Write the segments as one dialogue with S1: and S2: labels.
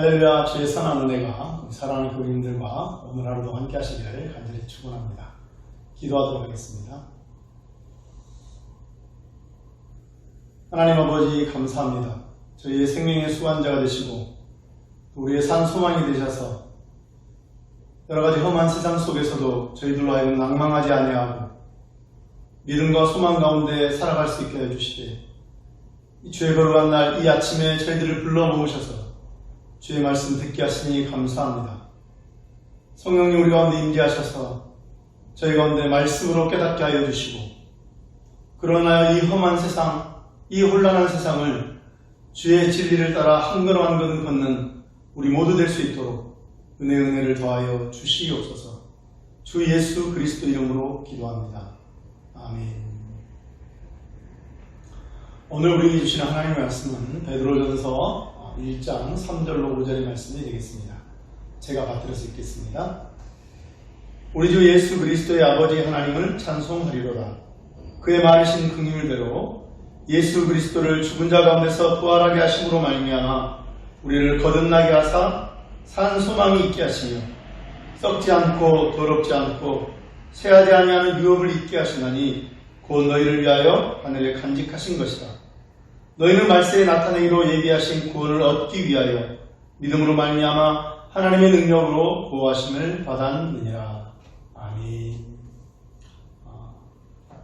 S1: 할렐루야. 주의 선한 은혜가 사랑하는 교인들과 오늘 하루도 함께 하시기를 간절히 축원합니다. 기도하도록 하겠습니다. 하나님 아버지 감사합니다. 저희의 생명의 수완자가 되시고 우리의 산 소망이 되셔서 여러가지 험한 세상 속에서도 저희들로 하여금 낭망하지 아니하고 믿음과 소망 가운데 살아갈 수 있게 해주시되 이 주의 거룩한 날 이 아침에 저희들을 불러 모으셔서 주의 말씀 듣게 하시니 감사합니다. 성령님 우리 가운데 임재하셔서 저희 가운데 말씀으로 깨닫게 하여 주시고 그러나 이 험한 세상, 이 혼란한 세상을 주의 진리를 따라 한 걸음 한 걸음 걷는 우리 모두 될 수 있도록 은혜를 더하여 주시옵소서. 주 예수 그리스도 이름으로 기도합니다. 아멘. 오늘 우리에게 주시는 하나님의 말씀은 베드로전서 1장 3절로 5절의 말씀이 되겠습니다. 제가 받들어 수 있겠습니다. 우리 주 예수 그리스도의 아버지 하나님을 찬송하리로다. 그의 많으신 긍휼대로 예수 그리스도를 죽은 자 가운데서 부활하게 하심으로 말미암아 우리를 거듭나게 하사 산 소망이 있게 하시며 썩지 않고 더럽지 않고 쇠하지 아니하는 유업을 있게 하시나니 곧 너희를 위하여 하늘에 간직하신 것이다. 너희는 말세에 나타내기로 예비하신 구원을 얻기 위하여 믿음으로 말미암아 하나님의 능력으로 구하심을 받았느니라. 아멘.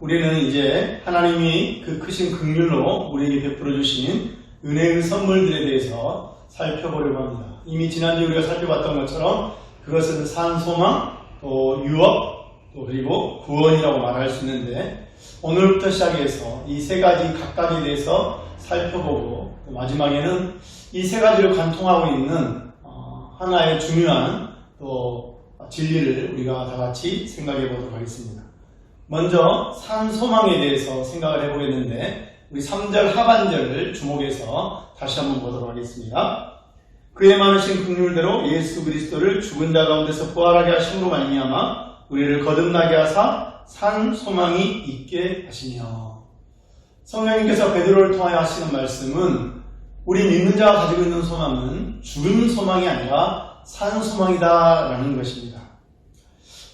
S1: 우리는 이제 하나님이 그 크신 긍휼로 우리에게 베풀어 주신 은혜의 선물들에 대해서 살펴보려고 합니다. 이미 지난주에 우리가 살펴봤던 것처럼 그것은 산 소망, 또 유업, 또 그리고 구원이라고 말할 수 있는데 오늘부터 시작해서 이 세 가지 각각에 대해서 살펴보고 마지막에는 이 세 가지를 관통하고 있는 하나의 중요한 또 진리를 우리가 다 같이 생각해 보도록 하겠습니다. 먼저 산 소망에 대해서 생각을 해보겠는데 우리 3절 하반절을 주목해서 다시 한번 보도록 하겠습니다. 그의 많으신 긍휼대로 예수 그리스도를 죽은 자 가운데서 부활하게 하심으로 말미암아 우리를 거듭나게 하사 산 소망이 있게 하시며. 성령님께서 베드로를 통하여 하시는 말씀은 우리 믿는 자가 가지고 있는 소망은 죽은 소망이 아니라 산 소망이다 라는 것입니다.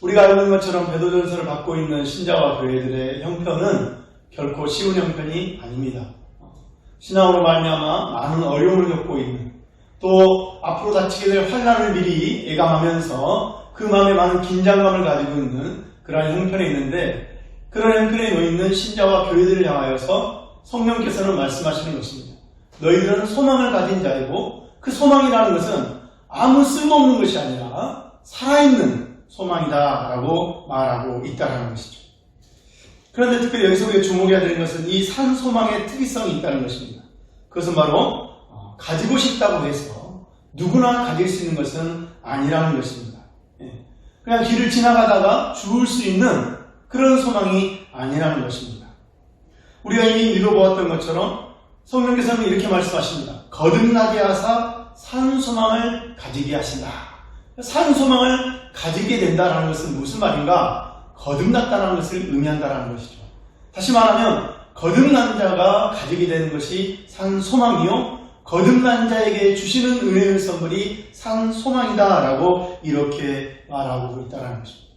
S1: 우리가 알고 있는 것처럼 베드로전서를 받고 있는 신자와 교회들의 형편은 결코 쉬운 형편이 아닙니다. 신앙으로 말미암아 많은 어려움을 겪고 있는 또 앞으로 닥치게 될 환난을 미리 예감하면서 그 마음에 많은 긴장감을 가지고 있는 그러한 형편에 있는데 그런 형편에 놓여있는 신자와 교회들을 향하여서 성령께서는 말씀하시는 것입니다. 너희들은 소망을 가진 자이고 그 소망이라는 것은 아무 쓸모없는 것이 아니라 살아있는 소망이다 라고 말하고 있다는 것이죠. 그런데 특별히 여기서 우리가 주목해야 되는 것은 이 산 소망의 특이성이 있다는 것입니다. 그것은 바로 가지고 싶다고 해서 누구나 가질 수 있는 것은 아니라는 것입니다. 그냥 길을 지나가다가 죽을 수 있는 그런 소망이 아니라는 것입니다. 우리가 이미 읽어보았던 것처럼 성령께서는 이렇게 말씀하십니다. 거듭나게 하사 산 소망을 가지게 하신다. 산 소망을 가지게 된다는 것은 무슨 말인가? 거듭났다는 것을 의미한다는 것이죠. 다시 말하면 거듭난 자가 가지게 되는 것이 산 소망이요 거듭난 자에게 주시는 은혜의 선물이 산 소망이다 라고 이렇게 말하고 있다는 것입니다.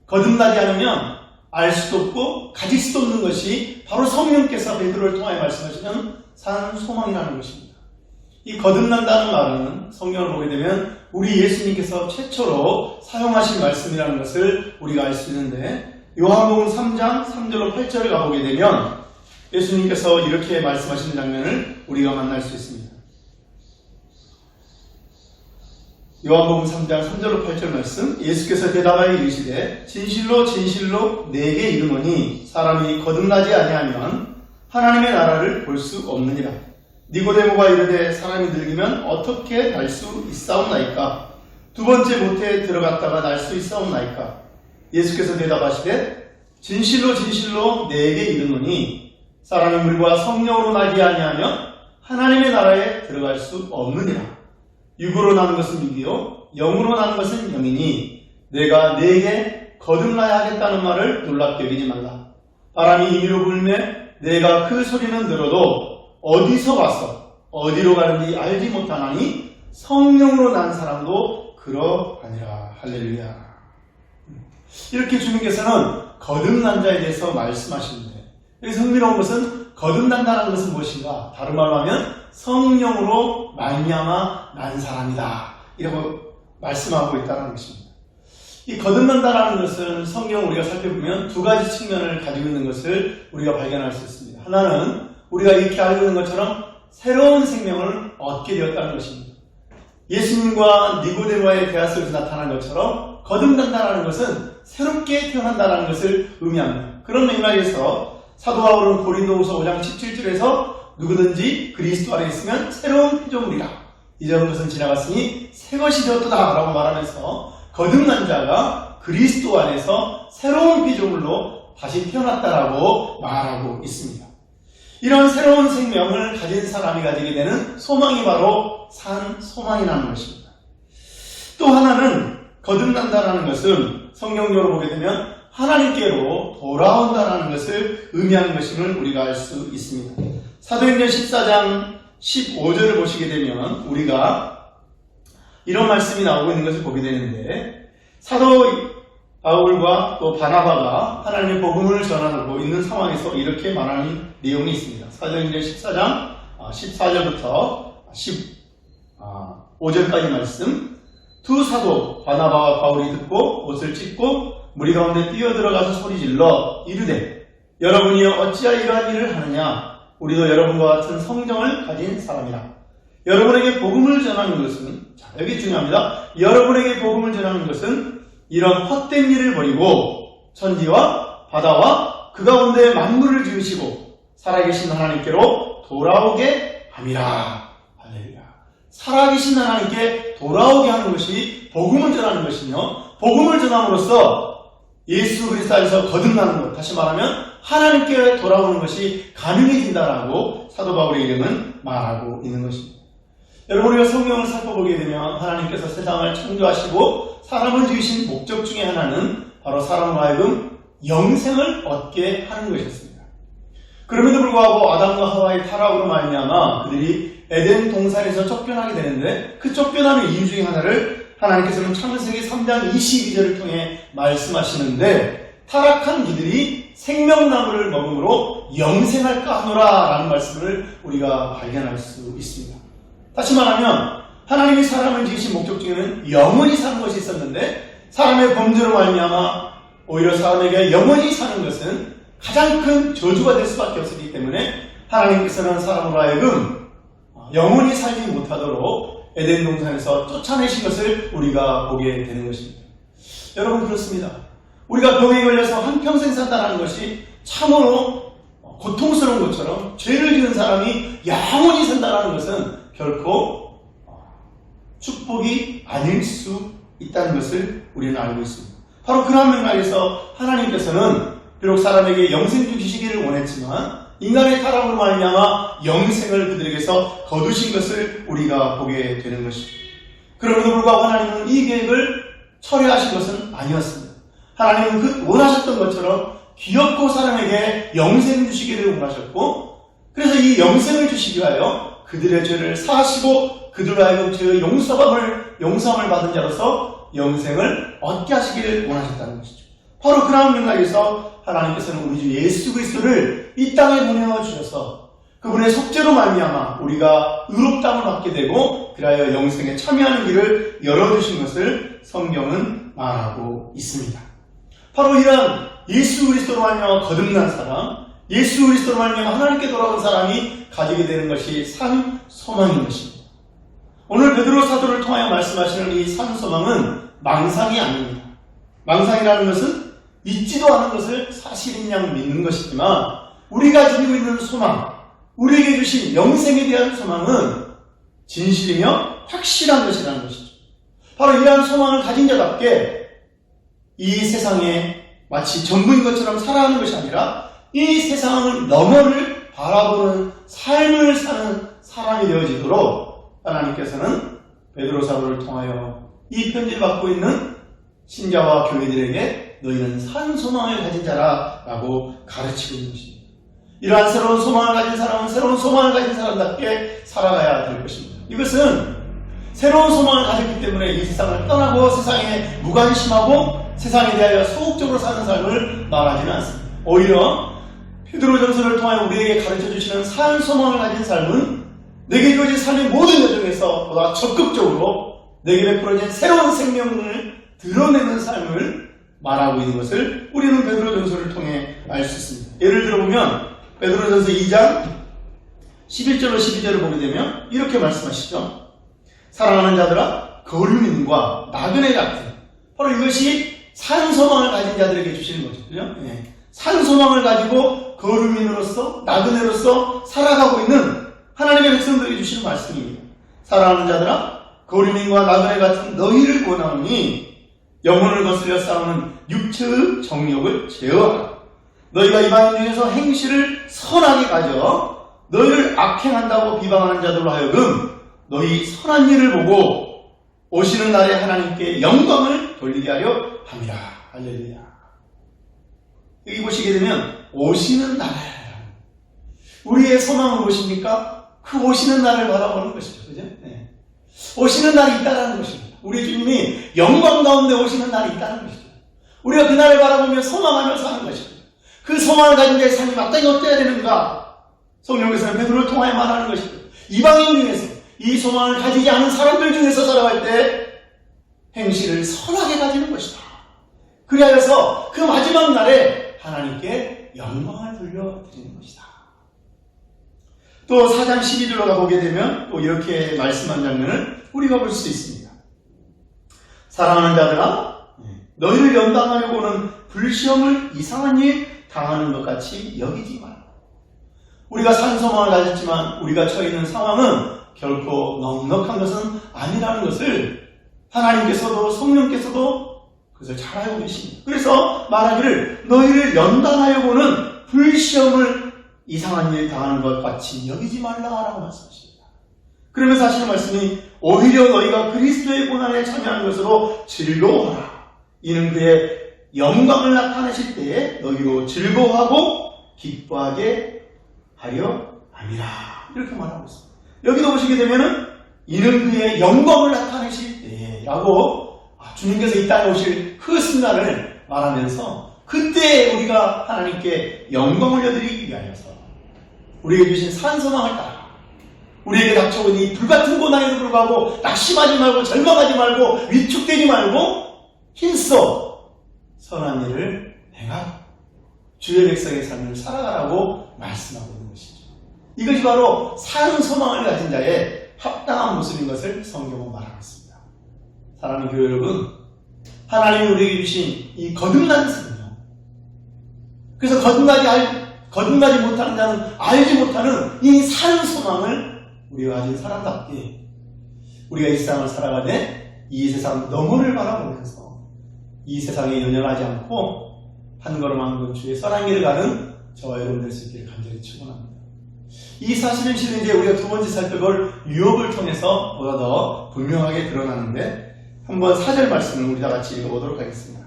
S1: 거듭나지 않으면 알 수도 없고 가질 수도 없는 것이 바로 성령께서 베드로를 통하여 말씀하시는 산 소망이라는 것입니다. 이 거듭난다는 말은 성경을 보게 되면 우리 예수님께서 최초로 사용하신 말씀이라는 것을 우리가 알 수 있는데 요한복음 3장 3절로 8절을 가보게 되면 예수님께서 이렇게 말씀하시는 장면을 우리가 만날 수 있습니다. 요한복음 3장 3절로 8절 말씀 예수께서 대답하여 이르시되 진실로 진실로 내게 이르노니 사람이 거듭나지 아니하면 하나님의 나라를 볼 수 없느니라. 니고데모가 이르되 사람이 늙으면 어떻게 날 수 있사옵나이까? 두 번째 모태에 들어갔다가 날 수 있사옵나이까? 예수께서 대답하시되 진실로 진실로 내게 이르노니 사람이 물과 성령으로 나지 아니하면 하나님의 나라에 들어갈 수 없느니라. 육으로 나는 것은 육이요 영으로 나는 것은 영이니 내가 네게 거듭나야 하겠다는 말을 놀랍게 여기지 말라. 바람이 임의로 불매 내가 그 소리는 들어도 어디서 와서 어디로 가는지 알지 못하나니 성령으로 난 사람도 그러하니라. 할렐루야. 이렇게 주님께서는 거듭난 자에 대해서 말씀하시는데, 여기서 흥미로운 것은 거듭난다는 것은 무엇인가? 다른 말로 하면 성령으로 말미암아 난 사람이다, 이라고 말씀하고 있다는 것입니다. 이 거듭난다라는 것은 성경 우리가 살펴보면 두 가지 측면을 가지고 있는 것을 우리가 발견할 수 있습니다. 하나는 우리가 이렇게 알고 있는 것처럼 새로운 생명을 얻게 되었다는 것입니다. 예수님과 니고데모와의 대화 속에서 나타난 것처럼 거듭난다라는 것은 새롭게 태어난다라는 것을 의미합니다. 그런 맥락에서 사도 바울은 고린도후서 5장 17절에서 누구든지 그리스도 안에 있으면 새로운 피조물이라, 이전 것은 지나갔으니 새 것이 되었다 라고 말하면서 거듭난 자가 그리스도 안에서 새로운 피조물로 다시 태어났다라고 말하고 있습니다. 이런 새로운 생명을 가진 사람이 가지게 되는 소망이 바로 산 소망이라는 것입니다. 또 하나는 거듭난다라는 것은 성경적으로 보게 되면 하나님께로 돌아온다라는 것을 의미하는 것임을 우리가 알 수 있습니다. 사도행전 14장 15절을 보시게 되면 우리가 이런 말씀이 나오고 있는 것을 보게 되는데, 사도 바울과 또 바나바가 하나님의 복음을 전하고 있는 상황에서 이렇게 말하는 내용이 있습니다. 사도행전 14장 14절부터 15절까지 말씀. 두 사도 바나바와 바울이 듣고 옷을 찢고 무리 가운데 뛰어들어가서 소리질러 이르되, 여러분이여 어찌하여 이러한 일을 하느냐? 우리도 여러분과 같은 성령을 가진 사람이라. 여러분에게 복음을 전하는 것은, 자, 여기 중요합니다. 여러분에게 복음을 전하는 것은 이런 헛된 일을 버리고 천지와 바다와 그 가운데 만물을 지으시고 살아계신 하나님께로 돌아오게 함이라. 할렐루야. 살아계신 하나님께 돌아오게 하는 것이 복음을 전하는 것이며, 복음을 전함으로써 예수 그리스도 안에서 거듭나는 것, 다시 말하면 하나님께 돌아오는 것이 가능해진다라고 사도 바울의 이름은 말하고 있는 것입니다. 여러분, 우리가 성경을 살펴보게 되면 하나님께서 세상을 창조하시고 사람을 지으신 목적 중에 하나는 바로 사람으로 하여금 영생을 얻게 하는 것이었습니다. 그럼에도 불구하고 아담과 하와의 타락으로 말미암아 그들이 에덴 동산에서 쫓겨나게 되는데, 그 쫓겨나는 이유 중에 하나를 하나님께서는 창세기 3장 22절을 통해 말씀하시는데, 타락한 이들이 생명나무를 먹음으로 영생할까 하노라 라는 말씀을 우리가 발견할 수 있습니다. 다시 말하면 하나님이 사람을 지으신 목적 중에는 영원히 사는 것이 있었는데, 사람의 범죄로 말미암아 오히려 사람에게 영원히 사는 것은 가장 큰 저주가 될 수밖에 없었기 때문에 하나님께서는 사람으로 하여금 영원히 살지 못하도록 에덴 동산에서 쫓아내신 것을 우리가 보게 되는 것입니다. 여러분, 그렇습니다. 우리가 병에 걸려서 한평생 산다는 것이 참으로 고통스러운 것처럼 죄를 지은 사람이 영원히 산다는 것은 결코 축복이 아닐 수 있다는 것을 우리는 알고 있습니다. 바로 그런 맥락에서 하나님께서는 비록 사람에게 영생 주시기를 원했지만 인간의 타락으로 말미암아 영생을 그들에게서 거두신 것을 우리가 보게 되는 것입니다. 그럼에도 불구하고 하나님은 이 계획을 철회하신 것은 아니었습니다. 하나님은 그 원하셨던 것처럼 귀엽고 사람에게 영생 주시기를 원하셨고, 그래서 이 영생을 주시기 위하여 그들의 죄를 사하시고 그들로 하여금 죄의 용서함을 받은 자로서 영생을 얻게 하시기를 원하셨다는 것이죠. 바로 그런 맥락에서 하나님께서는 우리 주 예수 그리스도를 이 땅에 보내주셔서 그분의 속죄로 말미암아 우리가 의롭다함을 받게 되고 그리하여 영생에 참여하는 길을 열어주신 것을 성경은 말하고 있습니다. 바로 이러한 예수 그리스도로 말미암아 거듭난 사람, 예수 그리스도로 말미암아 하나님께 돌아온 사람이 가지게 되는 것이 산 소망인 것입니다. 오늘 베드로 사도를 통하여 말씀하시는 이 산 소망은 망상이 아닙니다. 망상이라는 것은 있지도 않은 것을 사실인 양 믿는 것이지만, 우리가 지니고 있는 소망, 우리에게 주신 영생에 대한 소망은 진실이며 확실한 것이라는 것이죠. 바로 이러한 소망을 가진 자답게 이 세상에 마치 전부인 것처럼 살아가는 것이 아니라 이 세상을 너머를 바라보는 삶을 사는 사람이 되어지도록 하나님께서는 베드로 사도를 통하여 이 편지를 받고 있는 신자와 교회들에게 너희는 산 소망을 가진 자라라고 가르치고 있는 것입니다. 이러한 새로운 소망을 가진 사람은 새로운 소망을 가진 사람답게 살아가야 될 것입니다. 이것은 새로운 소망을 가졌기 때문에 이 세상을 떠나고 세상에 무관심하고 세상에 대하여 소극적으로 사는 삶을 말하지는 않습니다. 오히려 베드로전서를 통하여 우리에게 가르쳐 주시는 산 소망을 가진 삶은 내게 주어진 삶의 모든 여정에서 보다 적극적으로 내게 베풀어진 새로운 생명을 드러내는 삶을 말하고 있는 것을 우리는 베드로전서를 통해 알 수 있습니다. 예를 들어보면 베드로전서 2장 11절로 12절을 보게 되면 이렇게 말씀하시죠. 사랑하는 자들아, 거류민과 나그네 같은, 바로 이것이 산 소망을 가진 자들에게 주시는 거죠. 그죠? 네. 산 소망을 가지고 거류민으로서 나그네로서 살아가고 있는 하나님의 백성들에게 주시는 말씀입니다. 사랑하는 자들아, 거류민과 나그네 같은 너희를 권하노니 영혼을 거스려 싸우는 육체의 정욕을 제어하라. 너희가 이방인 중에서 행실을 선하게 가져 너희를 악행한다고 비방하는 자들로 하여금 너희 선한 일을 보고 오시는 날에 하나님께 영광을 돌리게 하려 함이라. 할렐루야. 여기 보시게 되면 오시는 날, 우리의 소망은 무엇입니까? 그 오시는 날을 바라보는 것이죠. 그죠? 네. 오시는 날이 있다는 것입니다. 우리 주님이 영광 가운데 오시는 날이 있다는 것이죠. 우리가 그 날을 바라보며 소망하며 사는 것입니다. 그 소망을 가진 자의 삶이 마땅히 어때야 되는가? 성경에서는 베드로를 통하여 말하는 것이죠. 이방인 중에서 이 소망을 가지지 않은 사람들 중에서 살아갈 때 행실을 선하게 가지는 것이다. 그리하여서 그 마지막 날에 하나님께 영광을 돌려드리는 것이다. 또 4장 12절로 가보게 되면 또 이렇게 말씀한 장면을 우리가 볼 수 있습니다. 사랑하는 자들아, 너희를 연단하려고는 불시험을 이상한 일 당하는 것 같이 여기지 마라. 우리가 산 소망을 가졌지만 우리가 처해 있는 상황은 결코 넉넉한 것은 아니라는 것을 하나님께서도 성령께서도 그것을 잘 알고 계십니다. 그래서 말하기를 너희를 연단하려고는 불시험을 이상한 일 당하는 것 같이 여기지 말라라고 말씀하십니다. 그러면서 하시는 말씀이 오히려 너희가 그리스도의 고난에 참여하는 것으로 즐거워하라. 이는 그의 영광을 나타내실 때에 너희로 즐거워하고 기뻐하게 하려 함이라. 이렇게 말하고 있습니다. 여기도 보시게 되면은 이는 그의 영광을 나타내실 때라고 주님께서 이 땅에 오실 그 순간을 말하면서 그때 우리가 하나님께 영광을 올려드리기 위하여서 우리에게 주신 산 소망을 따라 우리에게 닥쳐온 이 불같은 고난에도 불구하고 낙심하지 말고 절망하지 말고 위축되지 말고 힘써 선한 일을 행하고 주의 백성의 삶을 살아가라고 말씀하고 있는 것이죠. 이것이 바로 산 소망을 가진 자의 합당한 모습인 것을 성경은 말하고 있습니다. 사랑하는 교회 여러분, 하나님이 우리에게 주신 이 거듭난 생명, 그래서 거듭나지 못하는 자는 알지 못하는 이 산 소망을 우리가 가진 사람답게 우리가 이 세상을 살아가되 이 세상 너머를 바라보면서 이 세상에 연연하지 않고 한 걸음 한 걸음 주의 선한 길을 가는 저와 여러분 될 수 있기를 간절히 축원합니다. 이 사실은 실은 이제 우리가 두 번째 살펴볼 유업을 통해서 보다 더 분명하게 드러나는데 한번 4절 말씀을 우리 다 같이 읽어보도록 하겠습니다.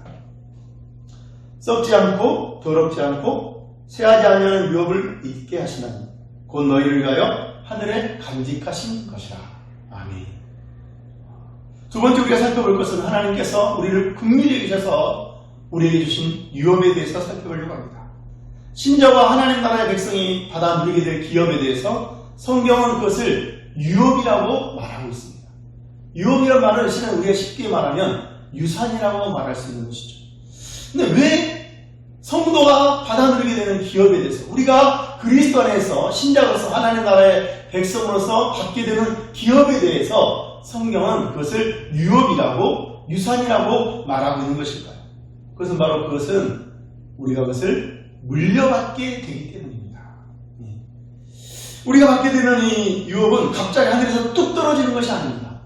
S1: 썩지 않고 더럽지 않고 쇠하지 아니하는 유업을 잊게 하시나니 곧 너희를 위하여 하늘에 간직하신 것이라. 아멘. 두 번째 우리가 살펴볼 것은 하나님께서 우리를 긍휼히 여기셔서 우리에게 주신 유업에 대해서 살펴보려고 합니다. 신자와 하나님 나라의 백성이 받아 누리게 될 기업에 대해서 성경은 그것을 유업이라고 말하고 있습니다. 유업이라는 말을 실은 우리가 쉽게 말하면 유산이라고 말할 수 있는 것이죠. 근데 왜 성도가 받아 누리게 되는 기업에 대해서 우리가 그리스도 안에서 신자로서 하나님 나라의 백성으로서 받게 되는 기업에 대해서 성경은 그것을 유업이라고 유산이라고 말하고 있는 것일까요? 그것은 바로 그것은 우리가 그것을 물려받게 되기 때문입니다. 우리가 받게 되는 이 유업은 갑자기 하늘에서 뚝 떨어지는 것이 아닙니다.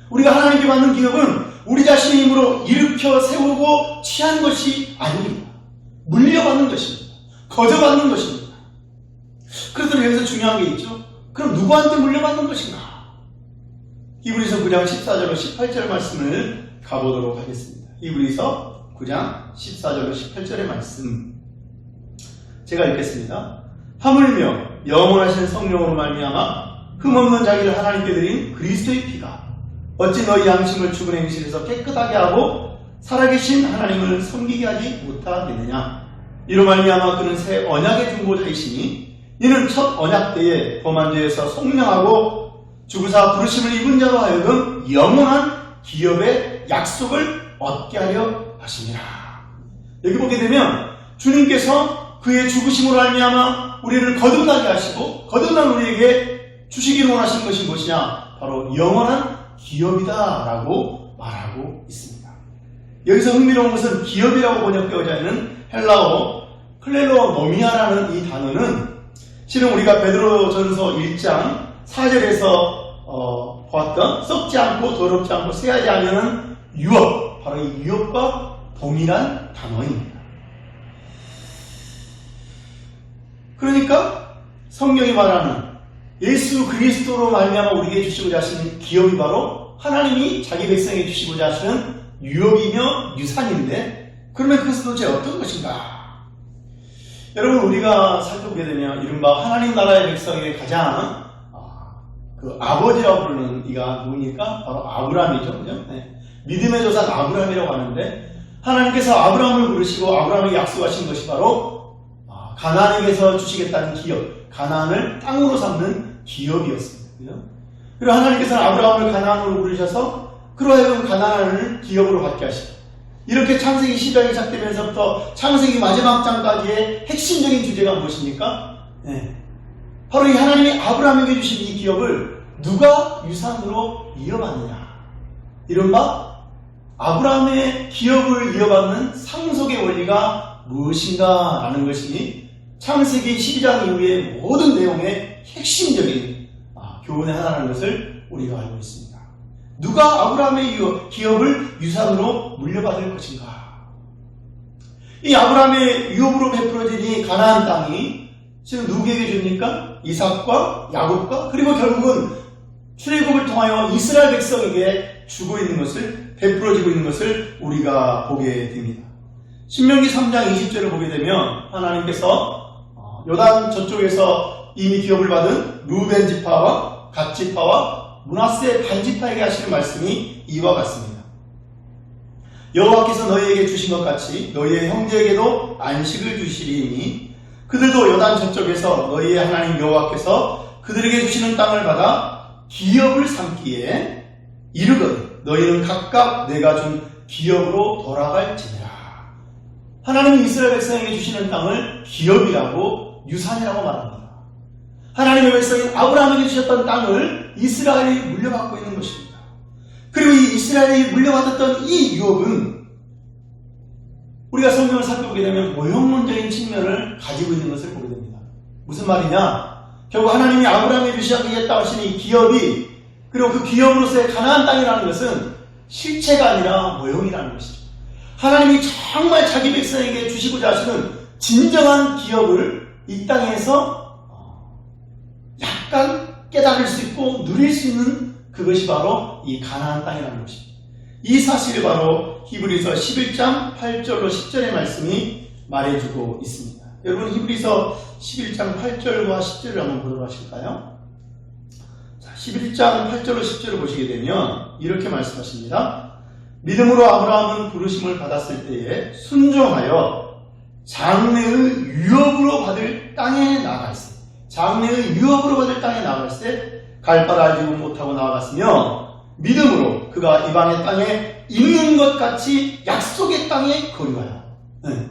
S1: 우리가 하나님께 받는 기업은 우리 자신의 힘으로 일으켜 세우고 취한 것이 아닙니다. 물려받는 것입니다. 거저받는 것입니다. 그래서 여기서 중요한 게 있죠. 그럼 누구한테 물려받는 것인가? 히브리서 9장 14절로 18절 말씀을 가보도록 하겠습니다. 히브리서 9장 14절로 18절의 말씀 제가 읽겠습니다. 하물며 영원하신 성령으로 말미암아 흠없는 자기를 하나님께 드린 그리스도의 피가 어찌 너희 양심을 죽은 행실에서 깨끗하게 하고 살아계신 하나님을 섬기게 하지 못하겠느냐. 이로 말미암아 그는 새 언약의 중보자이시니 이는 첫 언약 때에 범한 죄에서 속량하고 주구사 부르심을 입은 자로 하여금 영원한 기업의 약속을 얻게 하려 하시니라. 여기 보게 되면 주님께서 그의 죽으심으로 말미암아 우리를 거듭나게 하시고 거듭난 우리에게 주시기를 원하신 것이 무엇이냐? 바로 영원한 기업이다 라고 말하고 있습니다. 여기서 흥미로운 것은 기업이라고 번역되어져 있는 헬라어 클레로노미아라는 이 단어는 실은 우리가 베드로전서 1장 4절에서 보았던 썩지 않고 더럽지 않고 쇠하지 않는 유업, 바로 이 유업과 동일한 단어입니다. 그러니까 성경이 말하는 예수 그리스도로 말미암아 우리에게 주시고자 하시는 기업이 바로 하나님이 자기 백성에게 주시고자 하시는 유업이며 유산인데, 그러면 그것은 도대체 어떤 것인가? 여러분, 우리가 살펴보게 되면 이른바 하나님 나라의 백성의 가장 그 아버지라고 부르는 이가 누구니까? 바로 아브라함이죠. 그죠? 네. 믿음의 조상 아브라함이라고 하는데, 하나님께서 아브라함을 부르시고 아브라함에게 약속하신 것이 바로 가나안에게서 주시겠다는 기업, 가나안을 땅으로 삼는 기업이었습니다. 그죠? 그리고 하나님께서는 아브라함을 가나안으로 부르셔서 그로 하여금 가나안을 기업으로 받게 하시고, 이렇게 창세기 10장이 시작되면서부터 창세기 마지막 장까지의 핵심적인 주제가 무엇입니까? 네. 바로 이 하나님이 아브라함에게 주신 이 기업을 누가 유산으로 이어받느냐. 이른바 아브라함의 기업을 이어받는 상속의 원리가 무엇인가 라는 것이 창세기 12장 이후의 모든 내용의 핵심적인 교훈의 하나라는 것을 우리가 알고 있습니다. 누가 아브라함의 기업을 유산으로 물려받을 것인가? 이 아브라함의 유업으로 베풀어진 이 가나안 땅이 지금 누구에게 줍니까? 이삭과 야곱과 그리고 결국은 출애굽을 통하여 이스라엘 백성에게 주고 있는 것을, 베풀어지고 있는 것을 우리가 보게 됩니다. 신명기 3장 20절을 보게 되면 하나님께서 요단 저쪽에서 이미 기업을 받은 루벤 지파와 갓 지파와 므낫세 반 지파에게 하시는 말씀이 이와 같습니다. 여호와께서 너희에게 주신 것 같이 너희의 형제에게도 안식을 주시리니 그들도 요단 저쪽에서 너희의 하나님 여호와께서 그들에게 주시는 땅을 받아 기업을 삼기에 이르거든 너희는 각각 내가 준 기업으로 돌아갈지니라. 하나님이 이스라엘 백성에게 주시는 땅을 기업이라고 유산이라고 말합니다. 하나님의 백성인 아브라함에게 주셨던 땅을 이스라엘이 물려받고 있는 것입니다. 그리고 이 이스라엘이 물려받았던 이 유업은 우리가 성경을 살펴보게 되면 모형론적인 측면을 가지고 있는 것을 보게 됩니다. 무슨 말이냐? 결국 하나님이 아브라함에게 주시겠다고 하신 이 기업이, 그리고 그 기업으로서의 가나안 땅이라는 것은 실체가 아니라 모형이라는 것이죠. 하나님이 정말 자기 백성에게 주시고자 하시는 진정한 기업을 이 땅에서 약간 깨달을 수 있고 누릴 수 있는 그것이 바로 이 가나안 땅이라는 것입니다. 이 사실을 바로 히브리서 11장 8절로 10절의 말씀이 말해주고 있습니다. 여러분, 히브리서 11장 8절과 10절을 한번 보도록 하실까요? 자, 11장 8절로 10절을 보시게 되면 이렇게 말씀하십니다. 믿음으로 아브라함은 부르심을 받았을 때에 순종하여 장래의 유업으로 받을 땅에 나아갔습니다. 장래의 유업으로 받을 땅에 나아갔을 때 갈 바를 알지 못하고 나아갔으며 믿음으로 그가 이방의 땅에 있는 것 같이 약속의 땅에 거류하여. 네.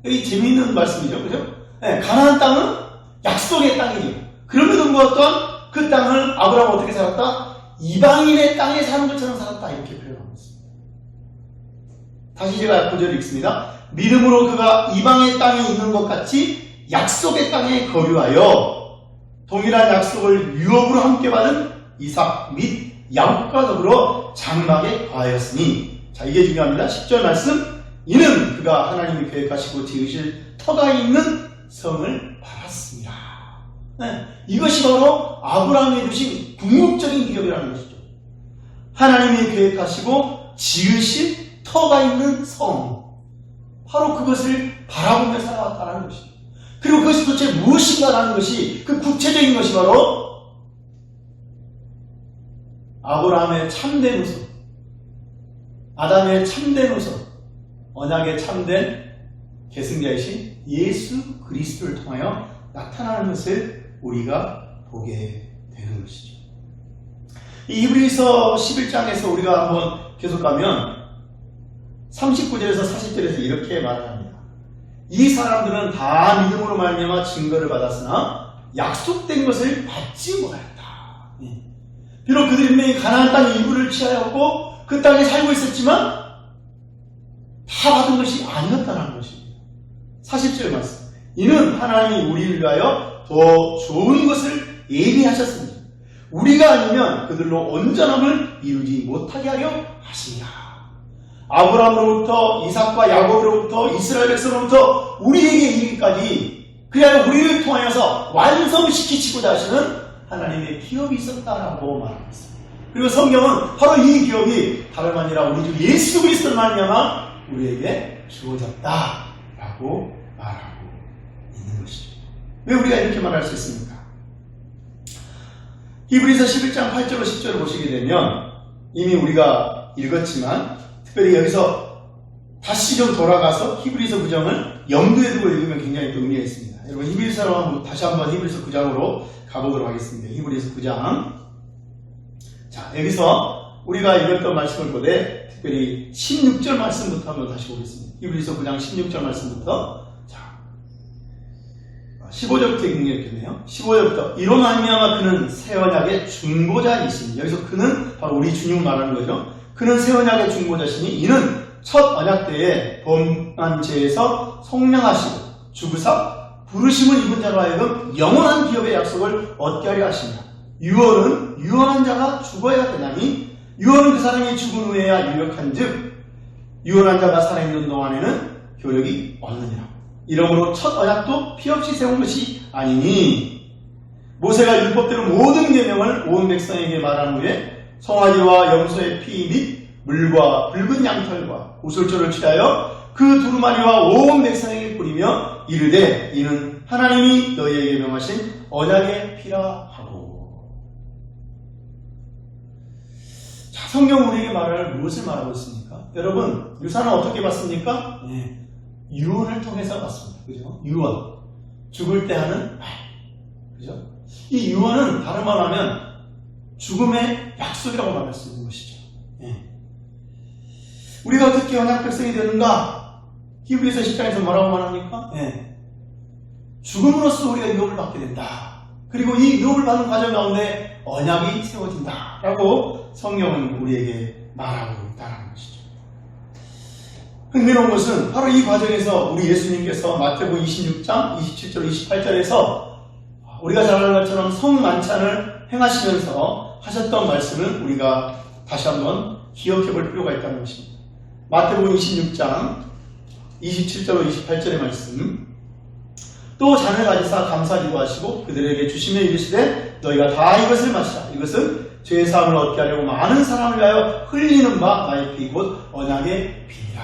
S1: 여기 재미있는 말씀이죠, 그죠? 네. 가나안 땅은 약속의 땅이죠. 그럼에도 불구하고 그 땅을 아브라함은 어떻게 살았다? 이방인의 땅에 사는 것처럼 살았다, 이렇게 표현하고 있습니다. 다시 제가 구절을 읽습니다. 믿음으로 그가 이방의 땅에 있는 것 같이 약속의 땅에 거류하여 동일한 약속을 유업으로 함께 받은 이삭 및 야곱과 더불어 장막에 거하였으니. 자, 이게 중요합니다. 10절 말씀. 이는 그가 하나님이 계획하시고 지으실 터가 있는 성을 받았습니다. 네, 이것이 바로 아브라함이 주신 궁극적인 기업이라는 것이죠. 하나님이 계획하시고 지으실 터가 있는 성, 바로 그것을 바라보며 살아왔다는 것입니다. 그리고 그것이 도대체 무엇인가라는 것이, 그 구체적인 것이 바로 아브라함의 참된 후손, 아담의 참된 후손, 언약의 참된 계승자이신 예수 그리스도를 통하여 나타나는 것을 우리가 보게 되는 것이죠. 이 히브리서 11장에서 우리가 한번 계속 가면 39절에서 40절에서 이렇게 말합니다. 이 사람들은 다 믿음으로 말미암아 증거를 받았으나 약속된 것을 받지 못하였다. 비록 그들이 분명히 가나안 땅의 일부를 취하였고 그 땅에 살고 있었지만 다 받은 것이 아니었다는 것입니다. 40절 말씀. 이는 하나님이 우리를 위하여 더 좋은 것을 예비하셨으니 우리가 아니면 그들로 온전함을 이루지 못하게 하려 하십니다. 아브라함으로부터 이삭과 야곱으로부터 이스라엘 백성으로부터 우리에게 이르기까지 그리하여 우리를 통하여서 완성시키시고자 하시는 하나님의 기업이 있었다라고 말하고 있습니다. 그리고 성경은 바로 이 기업이 다름 아니라 우리 주 예수 그리스도를 말미암아 우리에게 주어졌다라고 말하고 있는 것이죠. 왜 우리가 이렇게 말할 수 있습니까? 히브리서 11장 8절로 10절을 보시게 되면 이미 우리가 읽었지만 특별히 여기서 다시 좀 돌아가서 히브리서 9장을 염두에 두고 읽으면 굉장히 또 의미가 있습니다. 여러분 히브리서로 다시 한번 히브리서 9장으로 가보도록 하겠습니다. 히브리서 9장. 자, 여기서 우리가 읽었던 말씀을 보되 특별히 16절 말씀부터 한번 다시 보겠습니다. 히브리서 9장 16절 말씀부터. 자, 15절부터 읽는 게 있겠네요. 15절부터 이로 말미암아 그는 새 언약의 중보자이시니, 여기서 그는 바로 우리 주님 말하는 거죠. 그는 새 언약의 중보자시니 이는 첫 언약 때에 범한 죄에서 속량하시고 죽으사 부르심을 입은 자로 하여금 영원한 기업의 약속을 얻게 하려 하시며, 유언은 유언한 자가 죽어야 되나니 유언은 그 사람이 죽은 후에야 유력한 즉 유언한 자가 살아있는 동안에는 효력이 없느니라. 이러므로 첫 언약도 피 없이 세운 것이 아니니 모세가 율법대로 모든 계명을 온 백성에게 말한 후에 송아지와 염소의 피 및 물과 붉은 양털과 우슬초를 취하여 그 두루마리와 온 백성에게 뿌리며 이르되 이는 하나님이 너희에게 명하신 언약의 피라 하고. 자, 성경 우리에게 말할 무엇을 말하고 있습니까? 여러분, 유산은 어떻게 받습니까? 유언을 통해서 받습니다. 그죠? 유언. 죽을 때 하는 말. 그죠? 이 유언은 다른 말로 하면 죽음의 약속이라고 말할 수 있는 것이죠. 우리가 어떻게 언약 백성이 되는가? 히브리서 10장에서 뭐라고 말합니까? 죽음으로써 우리가 유업을 받게 된다. 그리고 이 유업을 받는 과정 가운데 언약이 세워진다. 라고 성경은 우리에게 말하고 있다는 것이죠. 흥미로운 것은 바로 이 과정에서 우리 예수님께서 마태복음 26장 27절 28절에서 우리가 잘 아는 것처럼 성만찬을 행하시면서 하셨던 말씀을 우리가 다시 한번 기억해 볼 필요가 있다는 것입니다. 마태복음 26장 27절로 28절의 말씀. 또 잔을 가지사 감사기도 하시고 그들에게 주시며 이르시되 너희가 다 이것을 마시라. 이것은 죄사함을 얻게 하려고 많은 사람을 위하여 흘리는 바 나의 피 곧 언약의 피니라.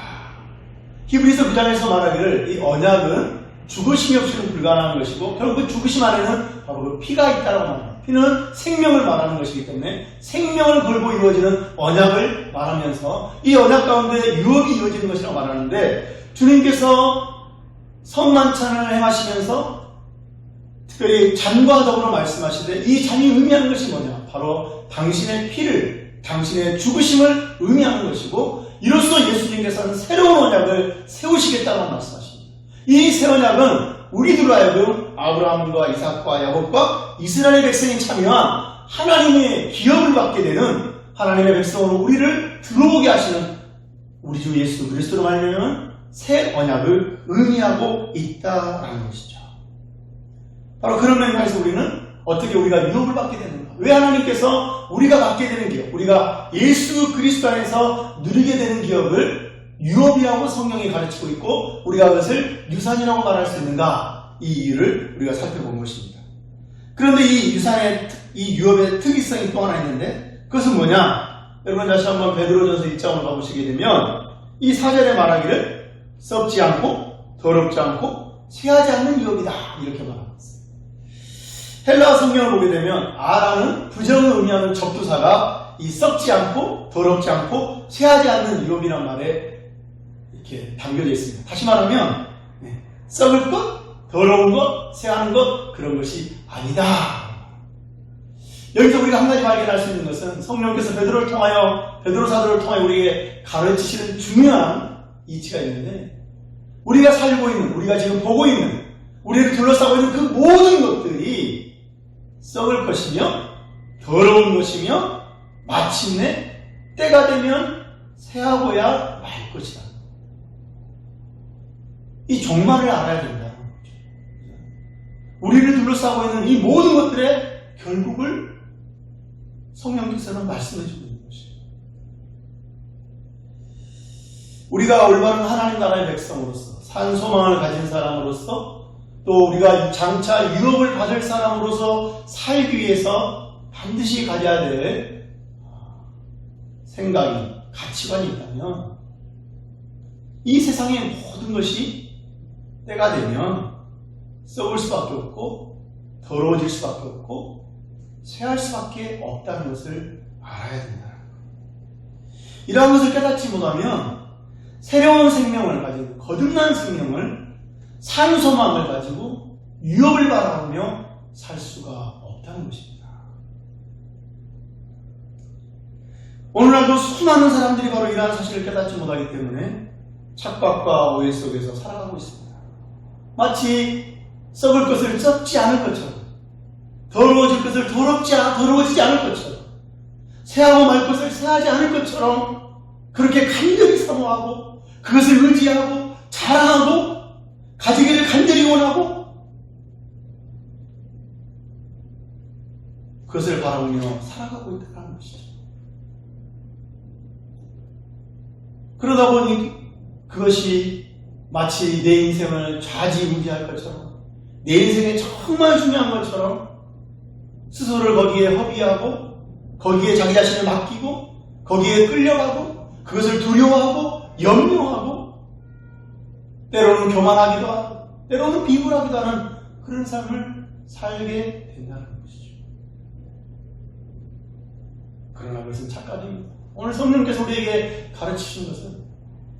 S1: 히브리서 9장에서 말하기를 이 언약은 죽으심이 없이는 불가능한 것이고 결국 그 죽으심 안에는 바로 그 피가 있다라고 말합니다. 피는 생명을 말하는 것이기 때문에 생명을 걸고 이루어지는 언약을 말하면서 이 언약 가운데 유업이 이루어지는 것이라고 말하는데, 주님께서 성만찬을 행하시면서 특별히 잔과 더불어 말씀하시되 이 잔이 의미하는 것이 뭐냐? 바로 당신의 피를, 당신의 죽으심을 의미하는 것이고, 이로써 예수님께서는 새로운 언약을 세우시겠다고 말씀하십니다. 이 새 언약은 우리들로 하여금 아브라함과 이삭과 야곱과 이스라엘 백성이 참여한 하나님의 기업을 받게 되는 하나님의 백성으로 우리를 들어오게 하시는 우리 주 예수 그리스도로 말미암은 새 언약을 의미하고 있다라는 것이죠. 바로 그런 면에서 우리는 어떻게 우리가 유업을 받게 되는가? 왜 하나님께서 우리가 받게 되는 기업, 우리가 예수 그리스도 안에서 누리게 되는 기업을 유업이라고 성경이 가르치고 있고 우리가 그것을 유산이라고 말할 수 있는가? 이 이유를 우리가 살펴본 것입니다. 그런데 이 유산의, 이 유업의 특이성이 또 하나 있는데 그것은 뭐냐? 여러분 다시 한번 베드로전서 1장으로 가보시게 되면 이 4절에 말하기를 썩지 않고 더럽지 않고 쇠하지 않는 유업이다 이렇게 말하고 있어요. 헬라어 성경을 보게 되면 아라는 부정을 의미하는 접두사가 유업과 이 썩지 않고 더럽지 않고 쇠하지 않는 유업이란 말에 이렇게 담겨져 있습니다. 다시 말하면 썩을 것, 더러운 것, 쇠하는 것 그런 것이 아니다. 여기서 우리가 한 가지 발견할 수 있는 것은 성령께서 베드로를 통하여 베드로 사도를 통하여 우리에게 가르치시는 중요한 이치가 있는데 우리가 살고 있는, 우리가 지금 보고 있는, 우리를 둘러싸고 있는 그 모든 것들이 썩을 것이며 더러운 것이며 마침내 때가 되면 쇠하고야 말 것이다. 이 종말을 알아야 된다. 우리를 둘러싸고 있는 이 모든 것들의 결국을 성령께서는 말씀해주고 있는 것이에요. 우리가 올바른 하나님 나라의 백성으로서 산 소망을 가진 사람으로서 또 우리가 장차 유업을 받을 사람으로서 살기 위해서 반드시 가져야 될 생각이, 가치관이 있다면 이 세상의 모든 것이 때가 되면 썩을 수밖에 없고 더러워질 수밖에 없고 쇠할 수밖에 없다는 것을 알아야 된다. 이러한 것을 깨닫지 못하면 새로운 생명을 가진 거듭난 생명을 산 소망을 가지고 유업을 바라보며 살 수가 없다는 것입니다. 오늘날도 수많은 사람들이 바로 이러한 사실을 깨닫지 못하기 때문에 착각과 오해 속에서 살아가고 있습니다. 마치 썩을 것을 썩지 않을 것처럼 더러워질 것을 더러워지지 않을 것처럼 쇠하고 말 것을 쇠하지 않을 것처럼 그렇게 간절히 사모하고 그것을 의지하고 자랑하고 가지기를 간절히 원하고 그것을 바라보며 살아가고 있다는 것이죠. 그러다 보니 그것이 마치 내 인생을 좌지우지할 것처럼 내 인생에 정말 중요한 것처럼 스스로를 거기에 허비하고 거기에 자기 자신을 맡기고 거기에 끌려가고 그것을 두려워하고 염려하고 때로는 교만하기도 하고 때로는 비굴하기도 하는 그런 삶을 살게 된다는 것이죠. 그러나 그것은 착각입니다. 오늘 성령께서 우리에게 가르치신 것은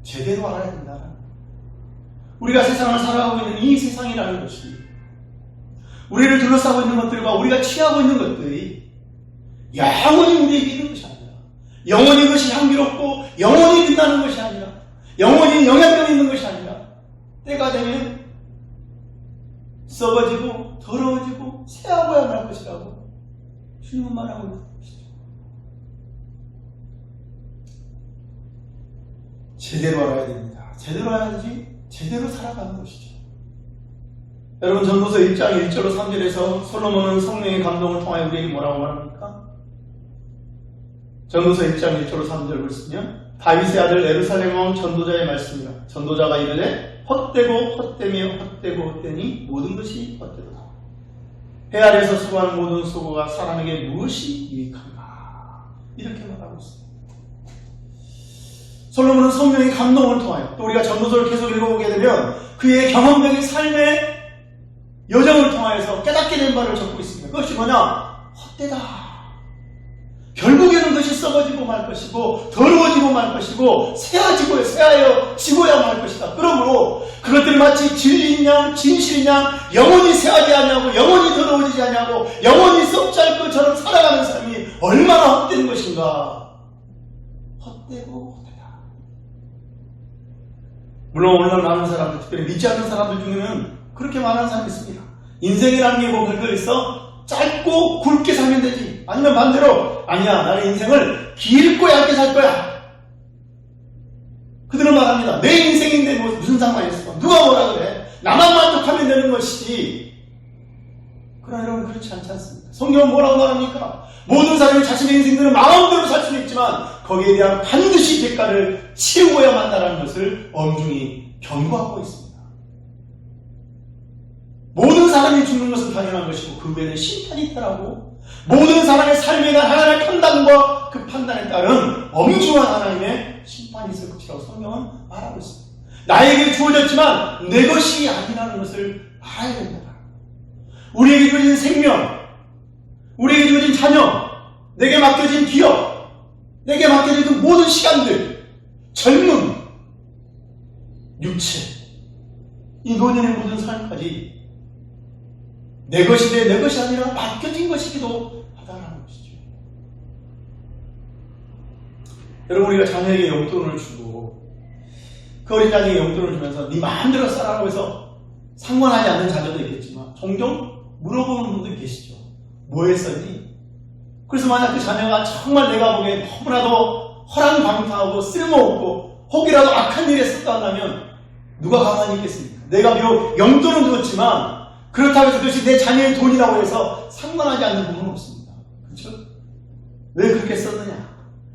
S1: 제대로 알아야 된다는 거예요. 우리가 세상을 살아가고 있는 이 세상이라는 것이 우리를 둘러싸고 있는 것들과 우리가 취하고 있는 것들이 영원히 우리에게 있는 것이 아니라 영원히 그것이 향기롭고 영원히 빛나는 것이 아니라 영원히 영향력이 있는 것이 아니라 때가 되면 썩어지고 더러워지고 쇠하고야 말 것이라고 주님은 말하고 있는 것이죠. 제대로 알아야 됩니다. 제대로 알아야지 제대로 살아가는 것이죠. 여러분 전도서 1장 1절로 3절에서 솔로몬은 성령의 감동을 통하여 우리에게 뭐라고 말합니까? 전도서 1장 1절로 3절을 보시면 다윗의 아들 예루살렘 왕 전도자의 말씀이라. 전도자가 이르되 헛되고 헛되며 헛되고 헛되니 모든 것이 헛되도다. 해 아래에서 수고하는 모든 수고가 사람에게 무엇이 유익한가? 이렇게 말하고 있습니다. 솔로몬은 성령의 감동을 통하여 또 우리가 전도서를 계속 읽어보게 되면 그의 경험적인 삶의 여정을 통하여서 깨닫게 된 바를 적고 있습니다. 그것이 뭐냐? 헛되다. 결국에는 그것이 썩어지고 말 것이고 더러워지고 말 것이고 쇠하여 지고야 말 것이다. 그러므로 그것들이 마치 진리인 양 진실인 양 영원히 쇠하지 아니하고 영원히 더러워지지 아니하고 영원히 썩지 않을 것처럼 살아가는 삶이 얼마나 헛된 것인가. 헛되고 헛되다. 물론 오늘날 많은 사람들, 특별히 믿지 않는 사람들 중에는 그렇게 말하는 사람이 있습니다. 인생이라는 게 뭐 별거 있어? 짧고 굵게 살면 되지. 아니면 반대로 아니야, 나는 인생을 길고 얇게 살 거야. 그들은 말합니다. 내 인생인데 뭐 무슨 상관이 있어? 누가 뭐라 그래? 나만 만족하면 되는 것이지. 그러나 여러분 그렇지 않지 않습니까? 성경은 뭐라고 말합니까? 모든 사람이 자신의 인생들은 마음대로 살 수는 있지만 거기에 대한 반드시 대가를 치르고야만 한다는 것을 엄중히 경고하고 있습니다. 모든 사람이 죽는 것은 당연한 것이고 그 외에는 심판이 있다라고 모든 사람의 삶에 대한 하나님의 판단과 그 판단에 따른 엄중한 하나님의 심판이 있을 것이라고 성경은 말하고 있습니다. 나에게 주어졌지만 내 것이 아니라는 것을 알아야 된다. 우리에게 주어진 생명, 우리에게 주어진 자녀, 내게 맡겨진 기업, 모든 시간들, 젊음, 육체, 이 노년의 모든 삶까지 내 것이 내 것이 아니라 맡겨진 것이기도 하다라는 것이죠. 여러분, 우리가 자녀에게 용돈을 주고 그 어린 자녀에게 용돈을 주면서 네 마음대로 살아라고 해서 상관하지 않는 자녀도 있겠지만 종종 물어보는 분들 계시죠. 뭐 했었니? 그래서 만약 그 자녀가 정말 내가 보기에 너무나도 허랑방탕하고 쓸모없고 혹이라도 악한 일에 썼다면 누가 가만히 있겠습니까? 내가 비록 용돈은 줬지만 그렇다고 해서 그것이 내 자녀의 돈이라고 해서 상관하지 않는 부분은 없습니다. 그렇죠? 왜 그렇게 썼느냐?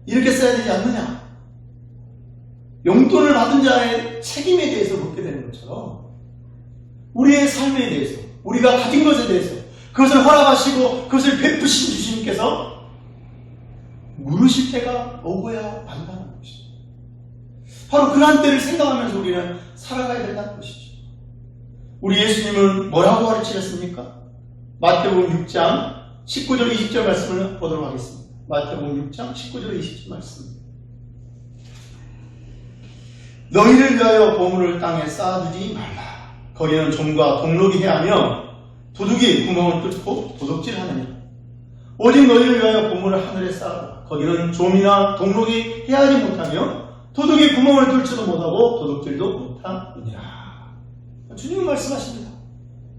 S1: 이렇게 써야 되지 않느냐? 용돈을 받은 자의 책임에 대해서 묻게 되는 것처럼 우리의 삶에 대해서, 우리가 가진 것에 대해서 그것을 허락하시고 그것을 베푸신 주님께서 물으실 때가 오고야 만다는 것이죠. 바로 그러한 때를 생각하면서 우리는 살아가야 된다는 것이죠. 우리 예수님은 뭐라고 가르치셨습니까? 마태복음 6장 19절 20절 말씀을 보도록 하겠습니다. 마태복음 6장 19절 20절 말씀. 너희를 위하여 보물을 땅에 쌓아두지 말라. 거기는 좀과 동록이 해하며 도둑이 구멍을 뚫고 도둑질하느니라. 오직 너희를 위하여 보물을 하늘에 쌓아라. 거기는 좀이나 동록이 해하지 못하며 도둑이 구멍을 뚫지도 못하고 도둑질도 못하느니라. 주님은 말씀하십니다.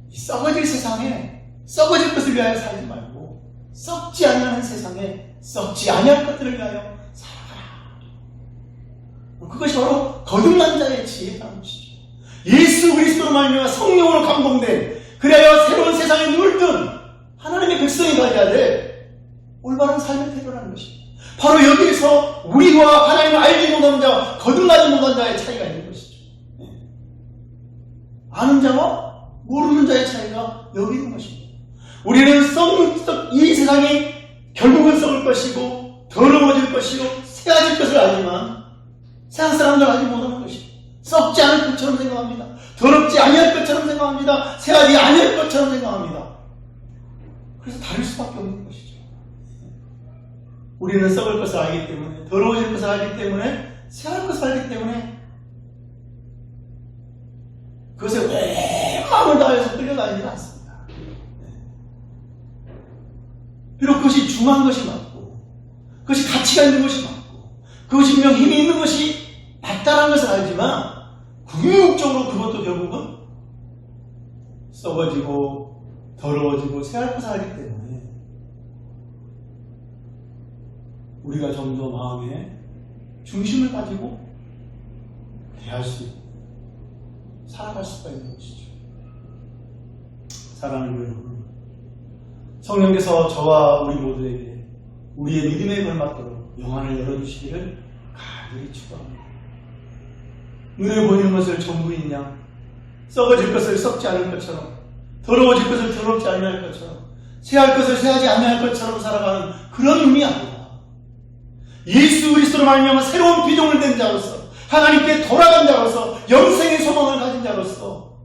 S1: 이 썩어질 세상에 썩어질 것을 위하여 살지 말고 썩지 아니하는 세상에 썩지 아니할 것들을 위하여 살아가라. 그것이 바로 거듭난 자의 지혜라는 것이죠. 예수 그리스도로 말미암아 성령으로 감동된, 그래야 새로운 세상에 물든 하나님의 백성이 가져야 될 올바른 삶의 태도라는 것입니다. 바로 여기에서 우리와 하나님을 알지 못하는 자와 거듭나지 못한 자의 차이가 있는 것이죠. 아는 자와 모르는 자의 차이가 여기 있는 것입니다. 우리는 이 세상이 결국은 썩을 것이고 더러워질 것이고 새어질 것을 알지만 세상 사람들 알지 못하는 것입니다. 썩지 않을 것처럼 생각합니다. 더럽지 아니할 것처럼 생각합니다. 새하지 아니할 것처럼 생각합니다. 그래서 다를 수밖에 없는 것이죠. 우리는 썩을 것을 알기 때문에, 더러워질 것을 알기 때문에, 새할 것을 알기 때문에 그것에 온 마음을 다해서 끌려다니지 않습니다. 비록 그것이 중요한 것이 맞고 그것이 가치가 있는 것이 맞고 그것이 분명 힘이 있는 것이 맞다라는 것을 알지만 궁극적으로 그것도 결국은 썩어지고 더러워지고 새할 것을 알기 때문에 우리가 좀 더 마음에 중심을 가지고 대할 수 있고 살아갈 수가 있는 것이죠. 사랑하는 여러분, 성령께서 저와 우리 모두에게 우리의 믿음에 걸맞도록 영안을 열어주시기를 간절히 축원합니다. 눈에 보이는 것을 전부 있냐, 썩어질 것을 썩지 않을 것처럼, 더러워질 것을 더럽지 아니할 것처럼, 새할 것을 새하지 아니할 것처럼 살아가는 그런 의미 아니라 예수 그리스도로 말미암아 새로운 피조물 된 자로서, 하나님께 돌아간 자로서, 영생의 소망을 가진 자로서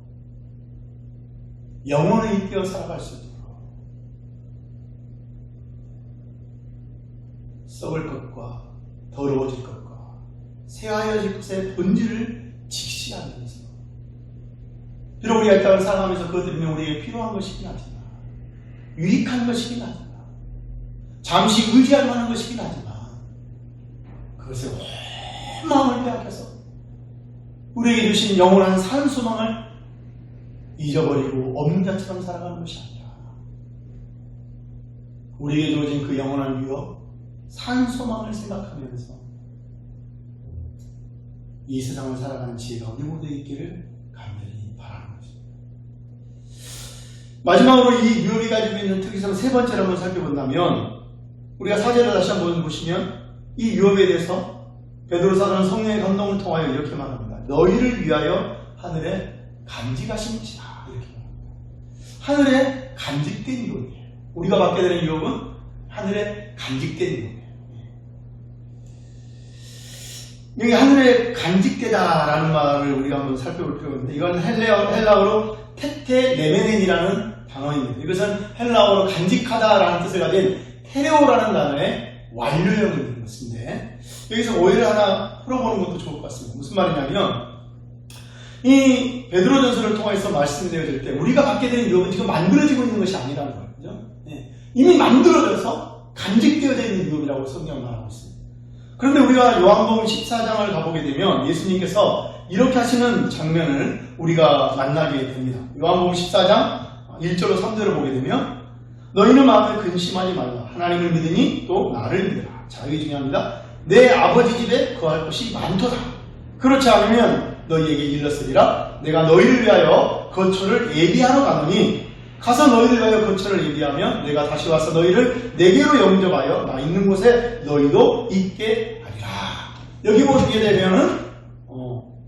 S1: 영혼을 이끌어 살아갈 수 있도록 썩을 것과 더러워질 것과 새하여질 것의 본질을 직시하면서, 비록 우리가 이 땅을 살아가면서 그것들이 우리에게 필요한 것이긴 하지만, 유익한 것이긴 하지만, 잠시 의지할 만한 것이긴 하지만, 그것에 온 마음을 빼앗겨서 우리에게 주신 영원한 산 소망을 잊어버리고 없는 자처럼 살아가는 것이 아니라, 우리에게 주어진 그 영원한 유업, 산 소망을 생각하면서 이 세상을 살아가는 지혜가 우리 모두에 있기를 간절히 바라는 것입니다. 마지막으로 이 유업이 가지고 있는 특이성 세 번째를 한번 살펴본다면, 우리가 사제를 다시 한번 보시면 이 유업에 대해서 베드로 사도는 성령의 감동을 통하여 이렇게 말합니다. 너희를 위하여 하늘에 간직하신 것이다. 이렇게 말합니다. 하늘에 간직된 유업이에요. 우리가 받게 되는 유업은 하늘에 간직된 유업이에요. 여기 하늘에 간직되다라는 말을 우리가 한번 살펴볼 필요가 있는데, 이건 헬라어로 테테네메넨이라는 단어입니다. 이것은 헬라어로 간직하다라는 뜻을 가진 테레오라는 단어의 완료형이 있는 것인데, 여기서 오해를 하나 풀어보는 것도 좋을 것 같습니다. 무슨 말이냐면, 이 베드로전서를 통해서 말씀되어질 때 우리가 받게 되는 유업은 지금 만들어지고 있는 것이 아니라는 거예요. 그죠? 네. 이미 만들어져서 간직되어져 있는 유업이라고 성경은 말하고 있습니다. 그런데 우리가 요한복음 14장을 가보게 되면 예수님께서 이렇게 하시는 장면을 우리가 만나게 됩니다. 요한복음 14장 1절로 3절을 보게 되면 너희는 마음에 근심하지 말라. 하나님을 믿으니 또 나를 믿으라. 자, 이게 중요합니다. 내 아버지 집에 거할 곳이 많도다. 그렇지 않으면 너희에게 일렀으리라. 내가 너희를 위하여 거처를 예비하러 가노니 가서 너희를 위하여 거처를 예비하면 내가 다시 와서 너희를 내게로 영접하여 나 있는 곳에 너희도 있게 하리라. 여기 보게 되면은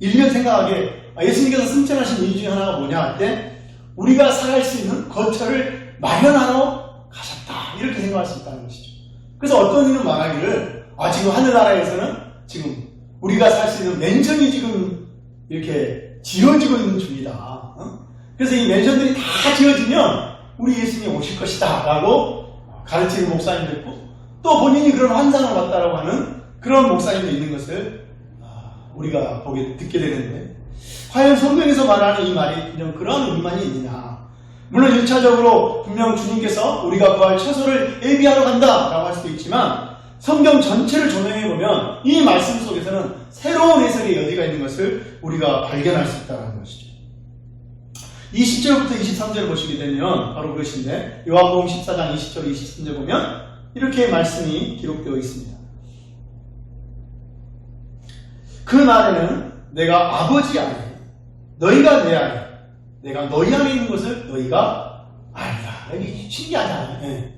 S1: 일면 생각하게 예수님께서 승천하신 이유 중에 하나가 뭐냐 할 때 우리가 살아갈 수 있는 거처를 마련하러 가셨다. 이렇게 생각할 수 있다는 것이죠. 그래서 어떤 이는 말하기를 지금 하늘나라에서는 지금 우리가 살 수 있는 맨션이 지금 이렇게 지어지고 있는 중이다. 그래서 이 맨션들이 다 지어지면 우리 예수님이 오실 것이다 라고 가르치는 목사님도 있고 또 본인이 그런 환상을 봤다라고 하는 그런 목사님도 있는 것을 우리가 듣게 되는데 과연 성경에서 말하는 이 말이 그냥 그런 의미만이 있느냐. 물론 1차적으로 분명 주님께서 우리가 구할 처소를 예비하러 간다 라고 할 수도 있지만 성경 전체를 조명해보면 이 말씀 속에서는 새로운 해석의 여지가 있는 것을 우리가 발견할 수 있다는 것이죠. 20절부터 23절을 보시게 되면 바로 그것인데 요한복음 14장 20절 23절 보면 이렇게 말씀이 기록되어 있습니다. 그 날에는 내가 아버지 안에 너희가 내 안에 내가 너희 안에 있는 것을 너희가 알리라. 여기 신기하잖아요. 네.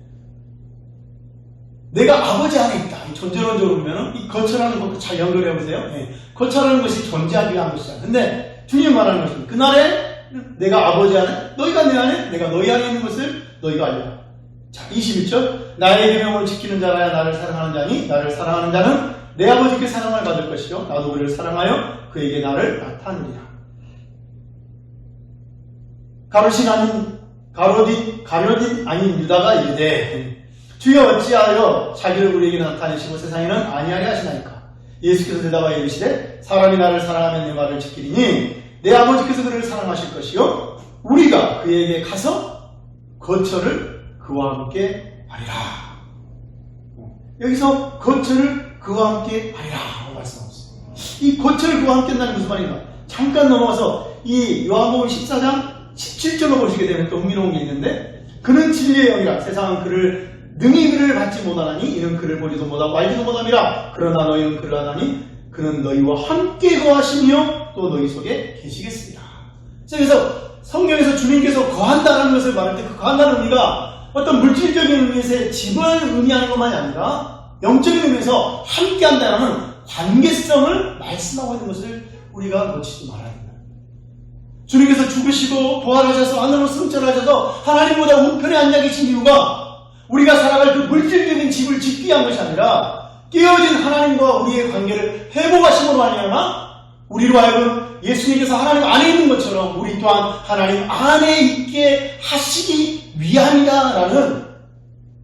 S1: 내가 아버지 안에 있다. 이 존재론적으로 보면 이 거처라는 것도 잘 연결해 보세요. 네. 거처라는 것이 존재하기 위한 것이야. 근데 주님 말하는 것은 그날에 내가 아버지 안에 너희가 내 안에 내가 너희 안에 있는 것을 너희가 알리라. 자, 21절 나의 계명을 지키는 자라야 나를 사랑하는 자니 나를 사랑하는 자는 내 아버지께 사랑을 받을 것이요 나도 그를 사랑하여 그에게 나를 나타내리라. 가룟 아닌 유다가 이르되 주여 어찌하여 자기를 우리에게 나타내시고 세상에는 아니하게 하시나이까. 예수께서 대답하여 이르시되 사람이 나를 사랑하면 내 말을 지키리니 내 아버지께서 그를 사랑하실 것이요 우리가 그에게 가서 거처를 그와 함께 하리라. 여기서 거처를 그와 함께 하리라 라고 말씀하고 있습니다. 이 거처를 그와 함께 한다는 무슨 말인가? 잠깐 넘어가서 이 요한복음 14장 17절로 보시게 되면 또 흥미로운 게 있는데 그는 진리의 영이라 세상은 능히 그를 받지 못하나니 이는 그를 보지도 못하고 알지도 못함이라. 그러나 너희는 그를 아나니 그는 너희와 함께 거하시며 또 너희 속에 계시겠습니다. 그래서 성경에서 주님께서 거한다는 것을 말할 때 그 거한다는 의미가 어떤 물질적인 의미에서의 집을 의미하는 것만이 아니라 영적인 의미에서 함께 한다는 관계성을 말씀하고 있는 것을 우리가 놓치지 말아야 된다. 주님께서 죽으시고 부활하셔서 하늘로 승천하셔서 하나님보다 우편에 앉아 계신 이유가 우리가 살아갈 그 물질적인 집을 짓기 위한 것이 아니라 깨어진 하나님과 우리의 관계를 회복하심으로 말미암아 우리로 하여금 예수님께서 하나님 안에 있는 것처럼 우리 또한 하나님 안에 있게 하시기 위함이다라는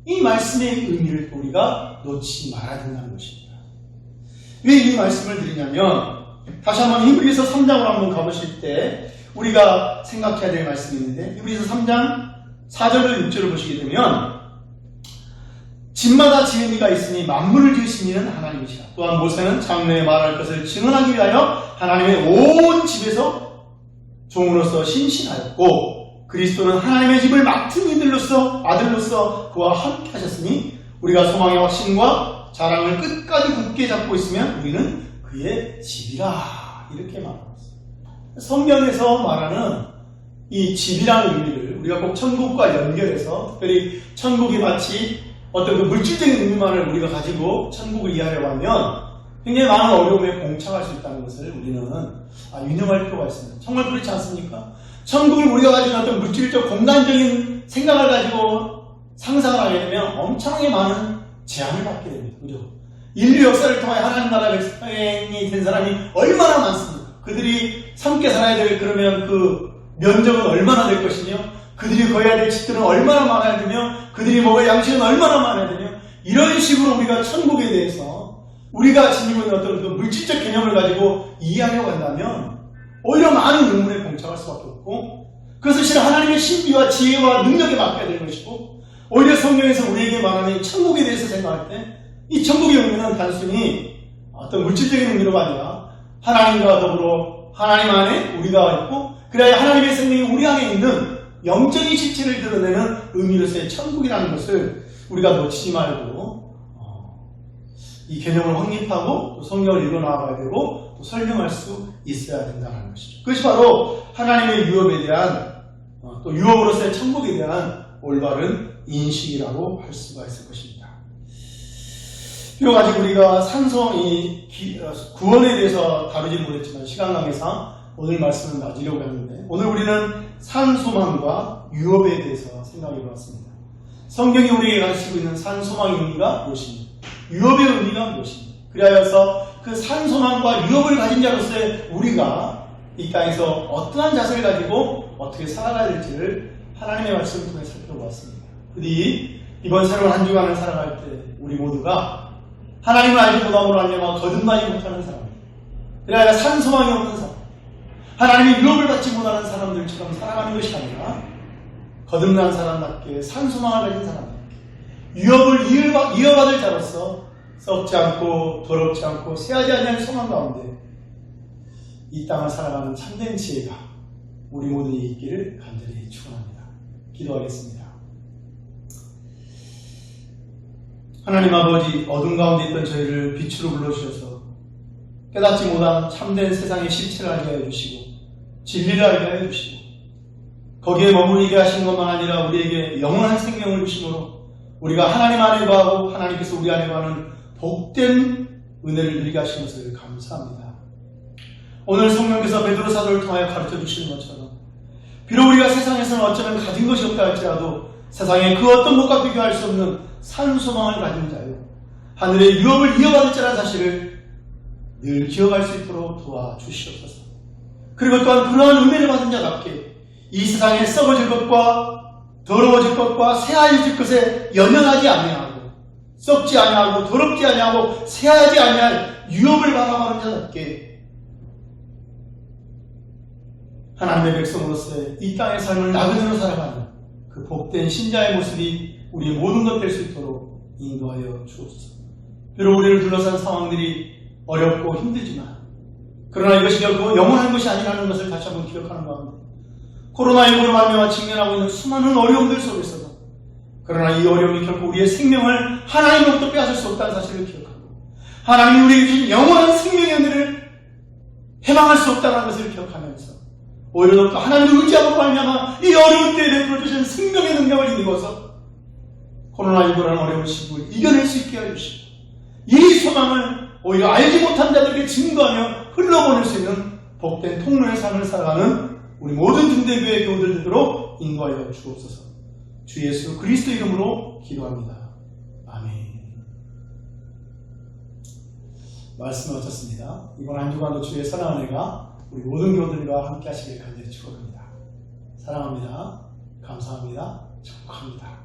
S1: 이 말씀의 의미를 우리가 놓치지 말아야 된다는 것입니다. 왜 이 말씀을 드리냐면 다시 한번 히브리서 3장으로 한번 가보실 때 우리가 생각해야 될 말씀이 있는데 히브리서 3장 4절로 6절을 보시게 되면 집마다 지음이가 있으니 만물을 지으신 이는 하나님이시라. 또한 모세는 장래에 말할 것을 증언하기 위하여 하나님의 온 집에서 종으로서 신신하였고 그리스도는 하나님의 집을 맡은 아들로서 그와 함께 하셨으니 우리가 소망의 확신과 자랑을 끝까지 굳게 잡고 있으면 우리는 그의 집이라. 이렇게 말하고 있습니다. 성경에서 말하는 이 집이라는 의미를 우리가 꼭 천국과 연결해서 특별히 천국이 마치 어떤 그 물질적인 의미만을 우리가 가지고 천국을 이해하려고 하면 굉장히 많은 어려움에 봉착할 수 있다는 것을 우리는 유념할 필요가 있습니다. 정말 그렇지 않습니까? 천국을 우리가 가지고 어떤 물질적 공간적인 생각을 가지고 상상을 하게 되면 엄청나게 많은 제한을 받게 됩니다. 그죠? 인류 역사를 통해 하나님 나라 백성이 된 사람이 얼마나 많습니까? 그들이 함께 살아야 될 그러면 그 면적은 얼마나 될 것이며 그들이 거해야 될 집들은 얼마나 많아야 되며 그들이 먹을 양식은 얼마나 많아야 되며 이런 식으로 우리가 천국에 대해서 우리가 지니고 있는 어떤 그 물질적 개념을 가지고 이해하려고 한다면 오히려 많은 의문에 봉착할 수밖에 없고, 그것은 실은 하나님의 신비와 지혜와 능력에 맡겨야 되는 것이고, 오히려 성경에서 우리에게 말하는 천국에 대해서 생각할 때 이 천국의 의미는 단순히 어떤 물질적인 의미로가 아니라 하나님과 더불어 하나님 안에 우리가 있고, 그래야 하나님의 생명이 우리 안에 있는 영적인 실체를 드러내는 의미로서의 천국이라는 것을 우리가 놓치지 말고 이 개념을 확립하고 또 성경을 읽어나가야 되고 또 설명할 수 있어야 된다는 것이죠. 그것이 바로 하나님의 유업에 대한 또 유업으로서의 천국에 대한 올바른 인식이라고 할 수가 있을 것입니다. 비록 아직 우리가 산성이 구원에 대해서 다루지는 못했지만 시간 관계상 오늘 말씀을 마치려고 했는데, 오늘 우리는 산소망과 유업에 대해서 생각해 보았습니다. 성경이 우리에게 가르치고 있는 산소망의 의미가 무엇입니까? 유업의 의미가 무엇입니까? 그리하여서 그 산소망과 유업을 가진 자로서의 우리가 이 땅에서 어떠한 자세를 가지고 어떻게 살아가야 될지를 하나님의 말씀을 통해 살펴보았습니다. 부디 이번 새로운 한 주간을 살아갈 때 우리 모두가 하나님을 알지 못함으로 말미암아 거듭나지 못하는 사람, 그리하여 산소망이 없는 사람, 하나님의 유업을 받지 못하는 사람들처럼 살아가는 것이 아니라 거듭난 사람답게 산소망을 가진 사람답게 유업을 이어받을 자로서 썩지 않고 더럽지 않고 쇠하지 않는 소망 가운데 이 땅을 살아가는 참된 지혜가 우리 모두에게 있기를 간절히 축원합니다. 기도하겠습니다. 하나님 아버지, 어둠 가운데 있던 저희를 빛으로 불러주셔서 깨닫지 못한 참된 세상의 실체를 알게 해주시고 진리를 알게 해주시고 거기에 머무르게 하신 것만 아니라 우리에게 영원한 생명을 주심으로 우리가 하나님 안에 거하고 하나님께서 우리 안에 거하는 복된 은혜를 누리게 하신 것을 감사합니다. 오늘 성령께서 베드로 사도를 통하여 가르쳐 주시는 것처럼 비록 우리가 세상에서는 어쩌면 가진 것이 없다 할지라도 세상에 그 어떤 것과 비교할 수 없는 산소망을 가진 자요 하늘의 유업을 이어받을 자라는 사실을 늘 기억할 수 있도록 도와주시옵소서. 그리고 또한 그러한 은혜를 받은 자답게 이 세상에 썩어질 것과 더러워질 것과 새하얘질 것에 연연하지 아니하고 썩지 아니하고 더럽지 아니하고 새하지 아니할 유업을 바라보는 자답게 하나님의 백성으로서의 이 땅의 삶을 나그네로 살아가는 그 복된 신자의 모습이 우리의 모든 것 될 수 있도록 인도하여 주옵소서. 비록 우리를 둘러싼 상황들이 어렵고 힘들지만 그러나 이것이 결코 영원한 것이 아니라는 것을 다시 한번 기억하는 가운데 코로나19로 말미암아 직면하고 있는 수많은 어려움들 속에서도 그러나 이 어려움이 결코 우리의 생명을 하나님으로부터 빼앗을 수 없다는 사실을 기억하고 하나님이 우리에게 주신 영원한 생명의 은혜를 해망할 수 없다는 것을 기억하면서 오히려 더 하나님을 의지함으로 말미암아 이 어려운 때에 베풀어 주신 생명의 능력을 힘입어서 코로나19라는 어려운 시국을 이겨낼 수 있게 해주시고 이 소망을 오히려 알지 못한 자들에게 증거하며 흘러보낼 수 있는 복된 통로의 삶을 살아가는 우리 모든 중대교회 교우들 되도록 인도하여 주옵소서. 주 예수 그리스도 이름으로 기도합니다. 아멘. 말씀을 마쳤습니다. 이번 한 주간도 주의 사랑의 은혜가 우리 모든 교우들과 함께 하시길 간절히 축원합니다. 사랑합니다. 감사합니다. 축복합니다.